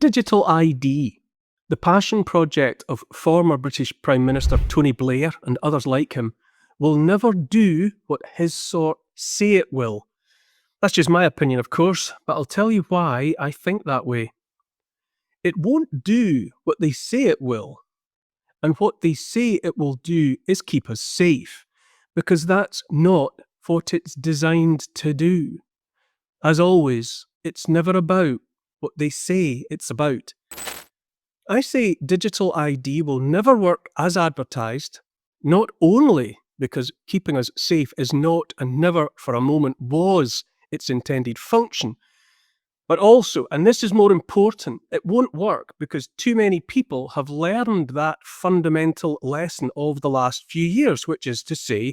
Digital ID, the passion project of former British Prime Minister Tony Blair and others like him, will never do what his sort say it will. That's just my opinion, of course, but I'll tell you why I think that way. It won't do what they say it will, and what they say it will do is keep us safe, because that's not what it's designed to do. As always, it's never about what they say it's about. I say digital ID will never work as advertised, not only because keeping us safe is not and never for a moment was its intended function, but also, and this is more important, it won't work because too many people have learned that fundamental lesson of the last few years, which is to say,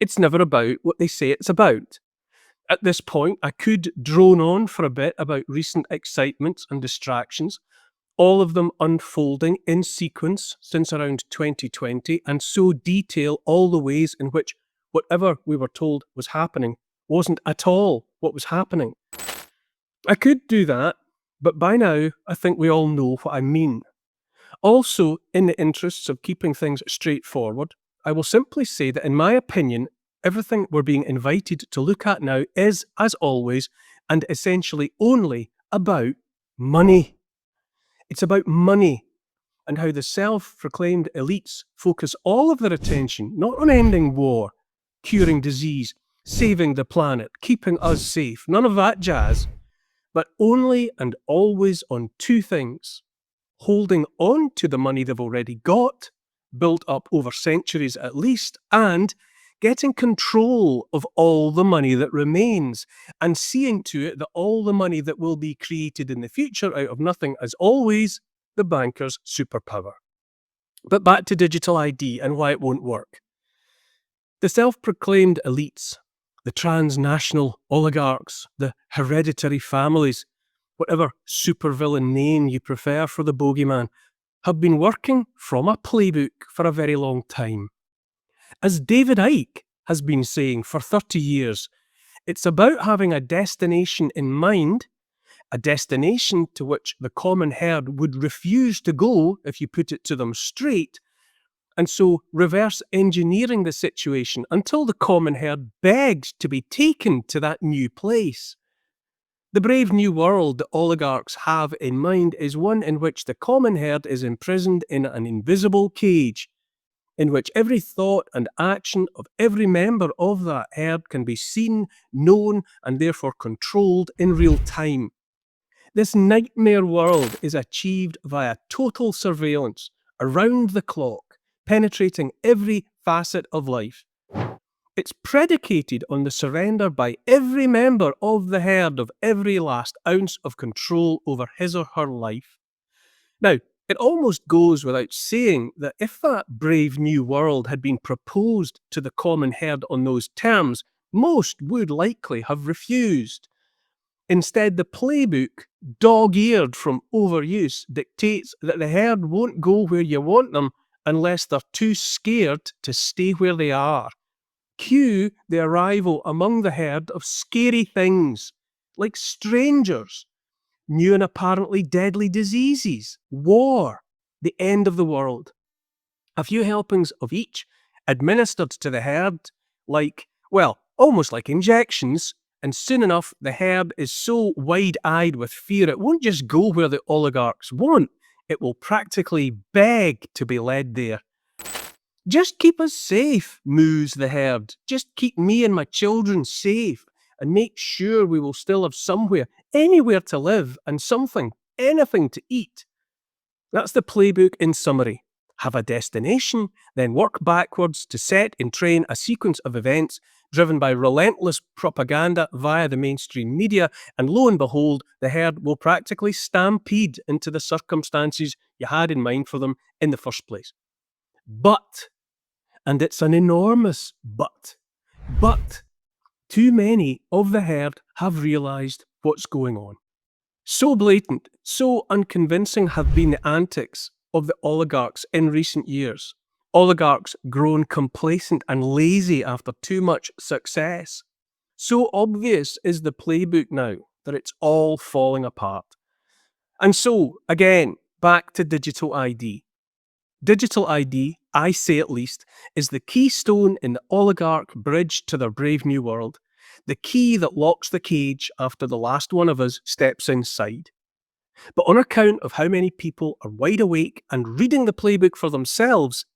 it's never about what they say it's about. At this point, I could drone on for a bit about recent excitements and distractions, all of them unfolding in sequence since around 2020, and so detail all the ways in which whatever we were told was happening wasn't at all what was happening. I could do that, but by now I think we all know what I mean. Also, in the interests of keeping things straightforward, I will simply say that in my opinion, everything we're being invited to look at now is, as always, and essentially only about money. It's about money and how the self-proclaimed elites focus all of their attention not on ending war, curing disease, saving the planet, keeping us safe, none of that jazz, but only and always on two things: holding on to the money they've already got, built up over centuries at least, and getting control of all the money that remains, and seeing to it that all the money that will be created in the future out of nothing, as always, the bankers' superpower. But back to digital ID and why it won't work. The self-proclaimed elites, the transnational oligarchs, the hereditary families, whatever supervillain name you prefer for the bogeyman, have been working from a playbook for a very long time. As David Icke has been saying for 30 years, it's about having a destination in mind, a destination to which the common herd would refuse to go if you put it to them straight, and so reverse engineering the situation until the common herd begged to be taken to that new place. The brave new world the oligarchs have in mind is one in which the common herd is imprisoned in an invisible cage, in which every thought and action of every member of that herd can be seen, known, and therefore controlled in real time. This nightmare world is achieved via total surveillance, around the clock, penetrating every facet of life. It's predicated on the surrender by every member of the herd of every last ounce of control over his or her life. Now, it almost goes without saying that if that brave new world had been proposed to the common herd on those terms, most would likely have refused. Instead, the playbook, dog-eared from overuse, dictates that the herd won't go where you want them unless they're too scared to stay where they are. Cue the arrival among the herd of scary things, like strangers, new and apparently deadly diseases, war, the end of the world. A few helpings of each administered to the herd, almost like injections, and soon enough the herd is so wide-eyed with fear it won't just go where the oligarchs want, it will practically beg to be led there. Just keep us safe, moos the herd. Just keep me and my children safe, and make sure we will still have somewhere, anywhere to live, and something, anything to eat. That's the playbook in summary. Have a destination, then work backwards to set and train a sequence of events driven by relentless propaganda via the mainstream media, and lo and behold, the herd will practically stampede into the circumstances you had in mind for them in the first place. But, and it's an enormous but too many of the herd have realised what's going on. So blatant, so unconvincing have been the antics of the oligarchs in recent years. Oligarchs grown complacent and lazy after too much success. So obvious is the playbook now that it's all falling apart. And so, again, back to digital ID. Digital ID, I say at least, is the keystone in the oligarch bridge to their brave new world, the key that locks the cage after the last one of us steps inside. But on account of how many people are wide awake and reading the playbook for themselves,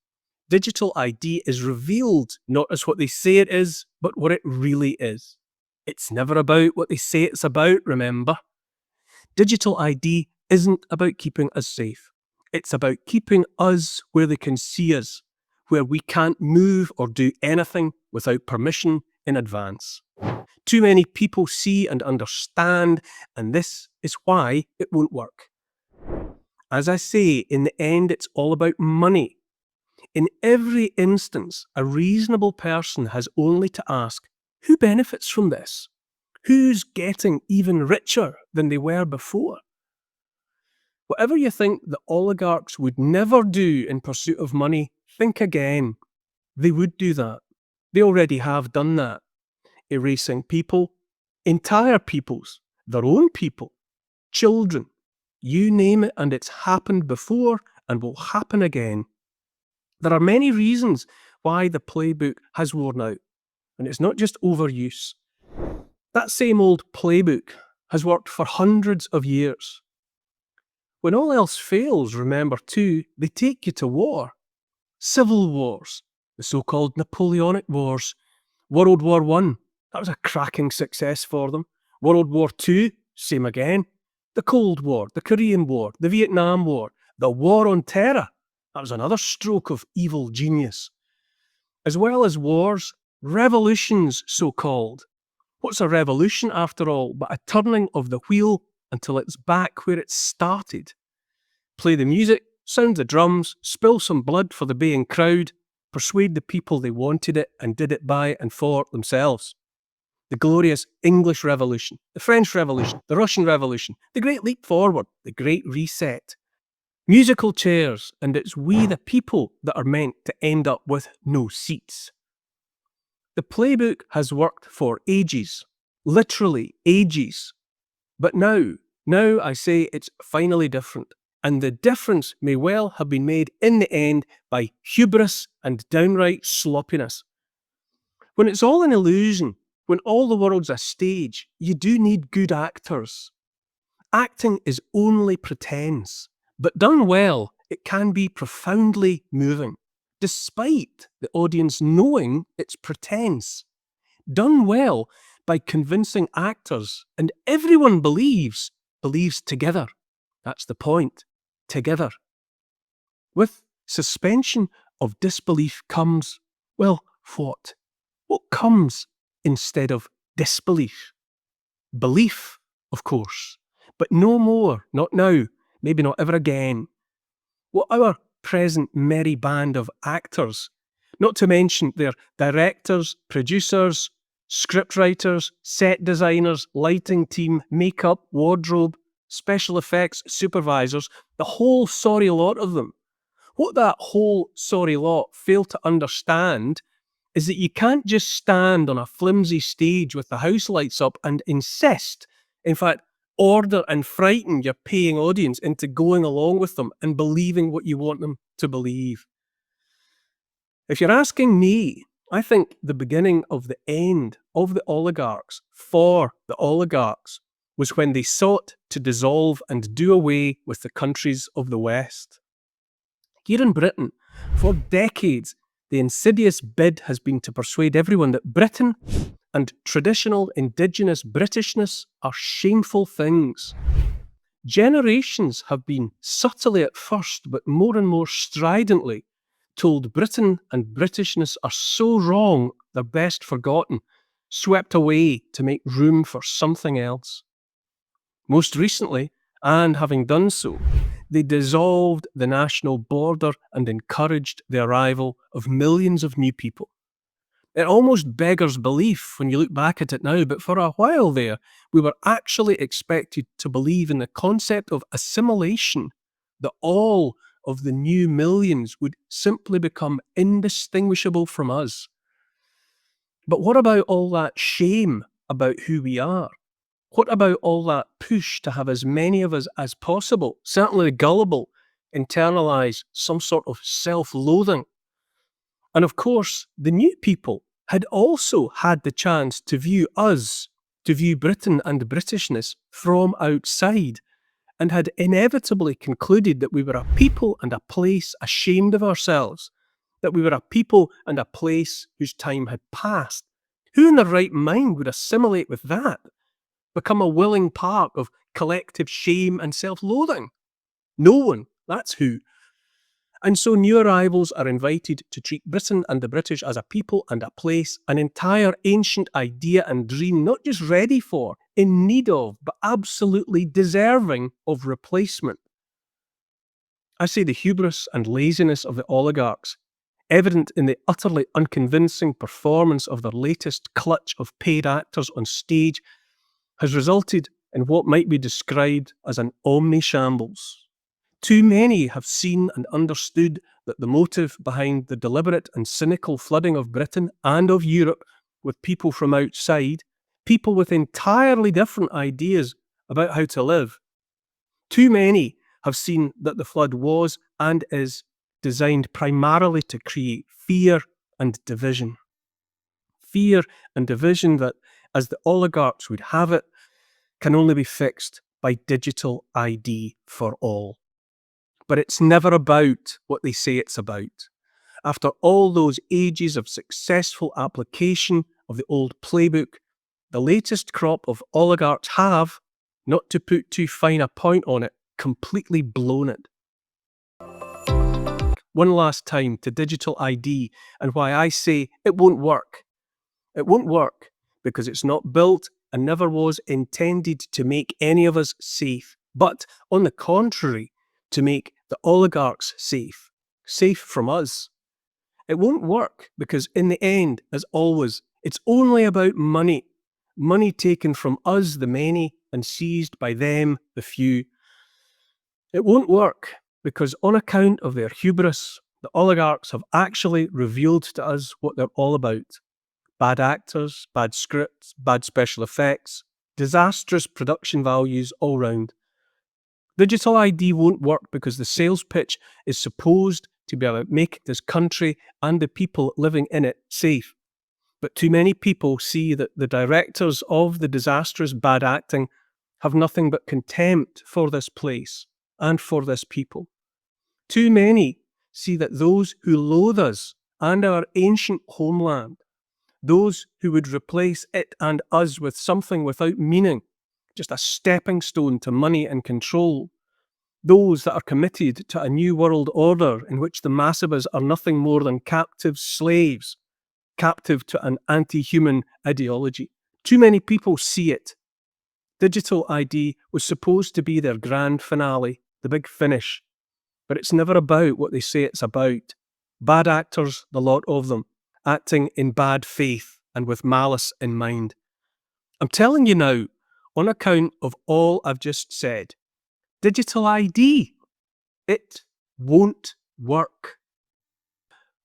digital ID is revealed not as what they say it is, but what it really is. It's never about what they say it's about, remember. Digital ID isn't about keeping us safe. It's about keeping us where they can see us, where we can't move or do anything without permission in advance. Too many people see and understand, and this is why it won't work. As I say, in the end, it's all about money. In every instance, a reasonable person has only to ask, who benefits from this? Who's getting even richer than they were before? Whatever you think the oligarchs would never do in pursuit of money, think again. They would do that. They already have done that. Erasing people, entire peoples, their own people, children, you name it, and it's happened before and will happen again. There are many reasons why the playbook has worn out, and it's not just overuse. That same old playbook has worked for hundreds of years. When all else fails, remember too, they take you to war. Civil wars, the so-called Napoleonic Wars, World War I, that was a cracking success for them. World War II, same again. The Cold War, the Korean War, the Vietnam War, the War on Terror, that was another stroke of evil genius. As well as wars, revolutions, so-called. What's a revolution, after all, but a turning of the wheel until it's back where it started? Play the music, sound the drums, spill some blood for the baying crowd, persuade the people they wanted it and did it by and for themselves. The glorious English Revolution, the French Revolution, the Russian Revolution, the Great Leap Forward, the Great Reset. Musical chairs, and it's we the people that are meant to end up with no seats. The playbook has worked for ages, literally ages. But now I say it's finally different. And the difference may well have been made in the end by hubris and downright sloppiness. When it's all an illusion, when all the world's a stage, you do need good actors. Acting is only pretense, but done well, it can be profoundly moving, despite the audience knowing it's pretense. Done well by convincing actors, and everyone believes together. That's the point. Together. With suspension of disbelief comes, well, what? What comes instead of disbelief? Belief, of course, but no more, not now, maybe not ever again. What our present merry band of actors, not to mention their directors, producers, scriptwriters, set designers, lighting team, makeup, wardrobe, special effects supervisors, the whole sorry lot of them. What that whole sorry lot fail to understand is that you can't just stand on a flimsy stage with the house lights up and insist, in fact, order and frighten your paying audience into going along with them and believing what you want them to believe. If you're asking me, I think the beginning of the end of the oligarchs for the oligarchs was when they sought to dissolve and do away with the countries of the West. Here in Britain, for decades, the insidious bid has been to persuade everyone that Britain and traditional indigenous Britishness are shameful things. Generations have been subtly at first, but more and more stridently, told Britain and Britishness are so wrong they're best forgotten, swept away to make room for something else. Most recently, and having done so, they dissolved the national border and encouraged the arrival of millions of new people. It almost beggars belief when you look back at it now, but for a while there, we were actually expected to believe in the concept of assimilation, that all of the new millions would simply become indistinguishable from us. But what about all that shame about who we are? What about all that push to have as many of us as possible, certainly the gullible, internalise some sort of self-loathing? And of course, the new people had also had the chance to view us, to view Britain and Britishness from outside, and had inevitably concluded that we were a people and a place ashamed of ourselves, that we were a people and a place whose time had passed. Who in their right mind would assimilate with that? Become a willing part of collective shame and self-loathing? No one, that's who. And so new arrivals are invited to treat Britain and the British as a people and a place, an entire ancient idea and dream, not just ready for, in need of, but absolutely deserving of replacement. I say the hubris and laziness of the oligarchs, evident in the utterly unconvincing performance of their latest clutch of paid actors on stage, has resulted in what might be described as an omni-shambles. Too many have seen and understood that the motive behind the deliberate and cynical flooding of Britain and of Europe with people from outside, people with entirely different ideas about how to live, too many have seen that the flood was and is designed primarily to create fear and division. Fear and division that, as the oligarchs would have it, can only be fixed by digital ID for all. But it's never about what they say it's about. After all those ages of successful application of the old playbook, the latest crop of oligarchs have, not to put too fine a point on it, completely blown it. One last time to digital ID and why I say it won't work. It won't work because it's not built and never was intended to make any of us safe, but on the contrary, to make the oligarchs safe, safe from us. It won't work because in the end, as always, it's only about money. Money taken from us, the many, and seized by them, the few. It won't work because on account of their hubris, the oligarchs have actually revealed to us what they're all about. Bad actors, bad scripts, bad special effects, disastrous production values all round. Digital ID won't work because the sales pitch is supposed to be about making this country and the people living in it safe. But too many people see that the directors of the disastrous bad acting have nothing but contempt for this place and for this people. Too many see that those who loathe us and our ancient homeland, those who would replace it and us with something without meaning, just a stepping stone to money and control, those that are committed to a new world order in which the mass of us are nothing more than captive slaves, captive to an anti-human ideology. Too many people see it. Digital ID was supposed to be their grand finale, the big finish, but it's never about what they say it's about. Bad actors, the lot of them, acting in bad faith and with malice in mind. I'm telling you now, on account of all I've just said, digital ID, it won't work.